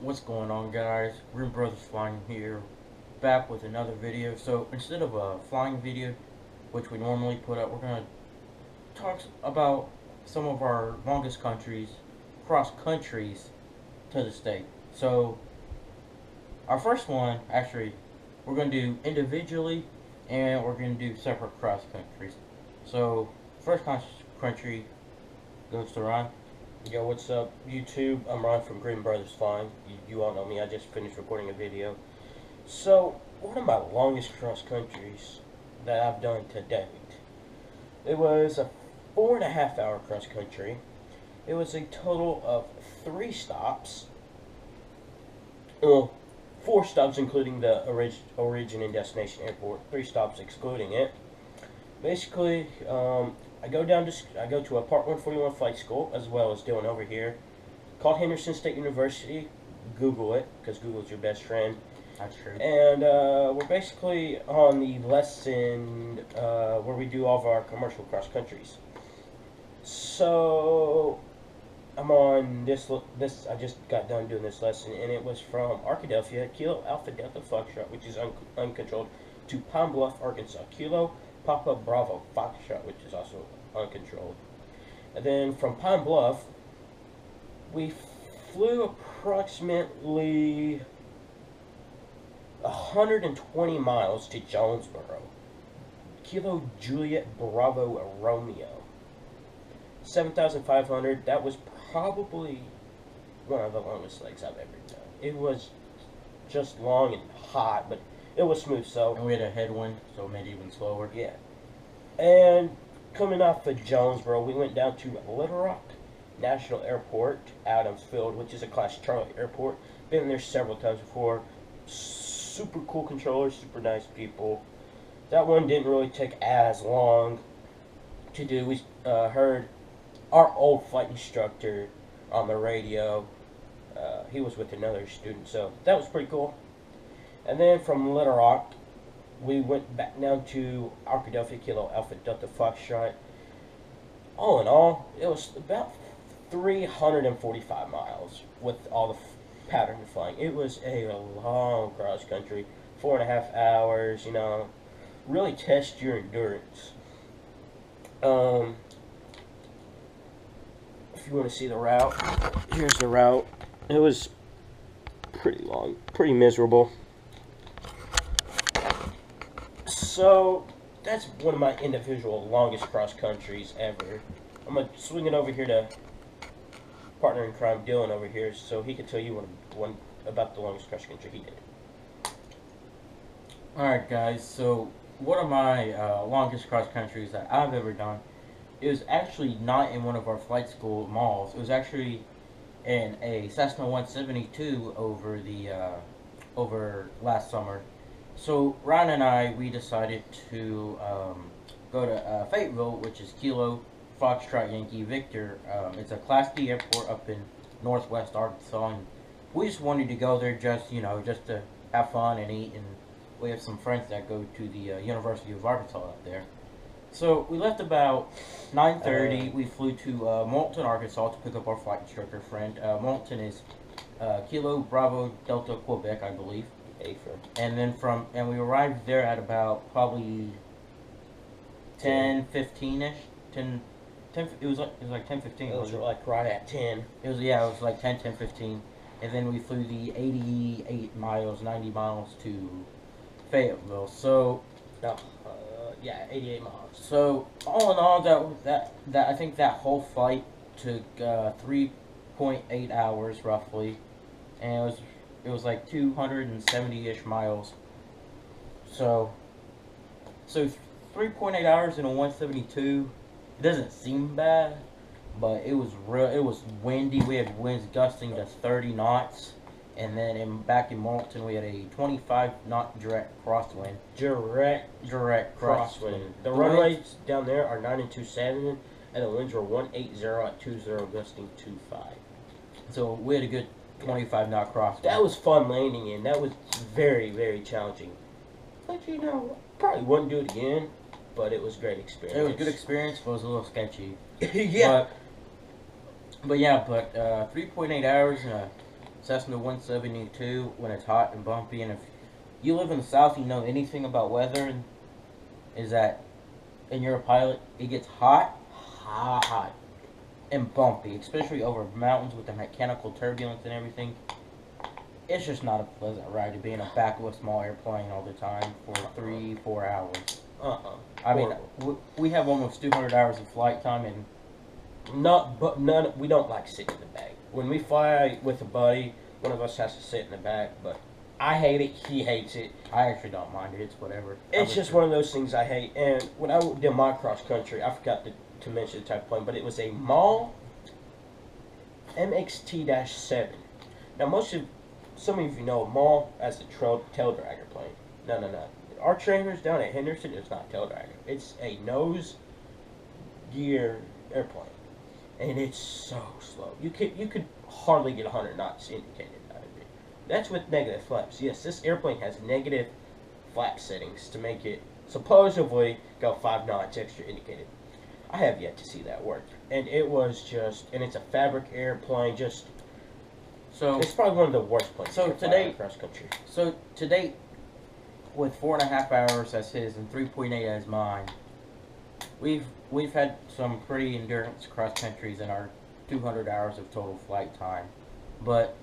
What's going on, guys? Greene Brothers Flying here, back with another video. So instead of a flying video, which we normally put up, we're gonna talk about some of our longest cross countries to the state. So our first one, actually, we're gonna do individually, and we're gonna do separate cross countries. So first country goes to Ron. Yo, what's up, YouTube? I'm Ron from Greene Brothers Flying. You all know me. I just finished recording a video. So, one of my longest cross countries that I've done to date, it was a 4.5 hour cross country. It was a total of 3 stops. Well, 4 stops including the origin and destination airport. 3 stops excluding it. Basically, I go to a Part 141 flight school, as well as doing over here, called Henderson State University. Google it, because Google's your best friend. That's true. And we're basically on the lesson where we do all of our commercial cross countries. So I'm on this. I just got done doing this lesson, and it was from Arkadelphia, Kilo Alpha Delta Foxtrot, which is uncontrolled, to Pine Bluff, Arkansas, Kilo Papa Bravo Foxtrot, which is also uncontrolled. And then from Pine Bluff, we flew approximately 120 miles to Jonesboro, Kilo Juliet Bravo Romeo, 7,500. That was probably one of the longest legs I've ever done. It was just long and hot, but it was smooth. So, And we had a headwind, so it made it even slower. yeah. And coming off of Jonesboro, we went down to Little Rock National Airport, Adams Field, which is a Class Charlie airport. Been there several times before. Super cool controllers, super nice people. That one didn't really take as long to do. We heard our old flight instructor on the radio. He was with another student, so that was pretty cool. And then from Little Rock, we went back down to Arkadelphia, Kilo Alpha Delta Foxtrot. All in all, it was about 345 miles with all the pattern of flying. It was a long cross country, 4.5 hours. You know, really test your endurance. If you want to see the route, here's the route. It was pretty long, pretty miserable. So, that's one of my individual longest cross countries ever. I'm going to swing it over here to partner in crime Dylan over here, so he can tell you one about the longest cross country he did. Alright, guys, so one of my longest cross countries that I've ever done, it was actually not in one of our flight school malls. It was actually in a Cessna 172 over last summer. So Ryan and I, we decided to go to Fayetteville, which is Kilo Foxtrot Yankee Victor. It's a Class D airport up in northwest Arkansas, and we just wanted to go there just to have fun and eat. And we have some friends that go to the University of Arkansas up there. So we left about 9:30. We flew to Moulton, Arkansas to pick up our flight instructor friend. Moulton is Kilo Bravo Delta Quebec, I believe. And then we arrived there at about probably 10:15ish. It was like 10:15. It was like right at 10. It was like 10:15, and then we flew the 88 miles, 90 miles to Fayetteville. So, yeah, 88 miles. So all in all, that I think that whole flight took 3.8 hours roughly, and it was like 270-ish miles. So 3.8 hours in a 172. It doesn't seem bad, but it was windy. We had winds gusting to 30 knots, and then back in Moulton we had a 25-knot direct crosswind. Direct crosswind. The runways down there are 9 and 2/7, and the winds were 180 at 20, gusting 25. So we had a good 25-knot crosswind. That was fun landing in. That was very, very challenging. But you know, probably wouldn't do it again. But it was a great experience. It was a good experience, but it was a little sketchy. Yeah. But 3.8 hours in a Cessna 172 when it's hot and bumpy. And if you live in the South, you know anything about weather, is that, and you're a pilot, it gets hot, and bumpy, especially over mountains with the mechanical turbulence and everything. It's just not a pleasant ride to be in the back of a small airplane all the time for 3-4 hours. I mean, we have almost 200 hours of flight time, and we don't like sitting in the back. When we fly with a buddy, one of us has to sit in the back, but I hate it, he hates it. I actually don't mind it, it's whatever. It's just one of those things I hate. And when I did my cross country, I forgot to mention the type of plane, but it was a MAL MXT-7. Now some of you know MAL as the tail dragger plane. No. Our trainers down at Henderson, it's not tail dragger. It's a nose gear airplane, and it's so slow. You could hardly get 100 knots indicated out of it. That's with negative flaps. Yes, this airplane has negative flap settings to make it supposedly go 5 knots extra indicated. I have yet to see that work, and it was just, and it's a fabric airplane. So it's probably one of the worst planes. So today, cross country. So today, with 4.5 hours as his and 3.8 as mine, we've had some pretty endurance cross countries in our 200 hours of total flight time, but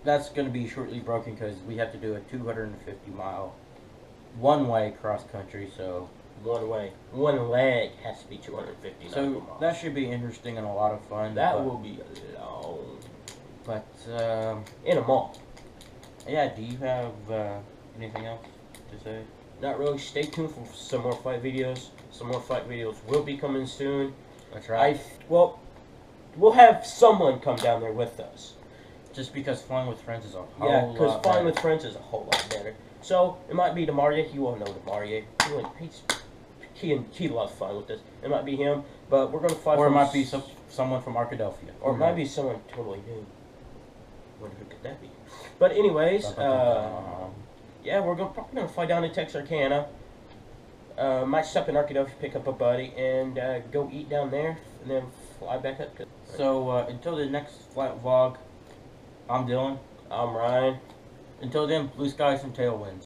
that's going to be shortly broken because we have to do a 250-mile one-way cross country. So one leg has to be 250 so miles. That should be interesting and a lot of fun. That will be long. But in a mall. Yeah. Do you have anything else to say? Not really. Stay tuned for some more flight videos. Some more flight videos will be coming soon. That's right. Well, we'll have someone come down there with us. Just because flying with friends is a whole lot better. Yeah, because flying with friends is a whole lot better. So, it might be Demaria. You all know Demaria. He loves flying with us. It might be him, but we're going to fly. Or it might be someone from Arkadelphia. Or it might be someone totally new. Wonder who could that be? But anyways, yeah, we're probably going to fly down to Texarkana. Might stop in Arkadelphia, pick up a buddy, and go eat down there, and then fly back up. So, until the next flight vlog, I'm Dylan. I'm Ryan. Until then, blue skies and tailwinds.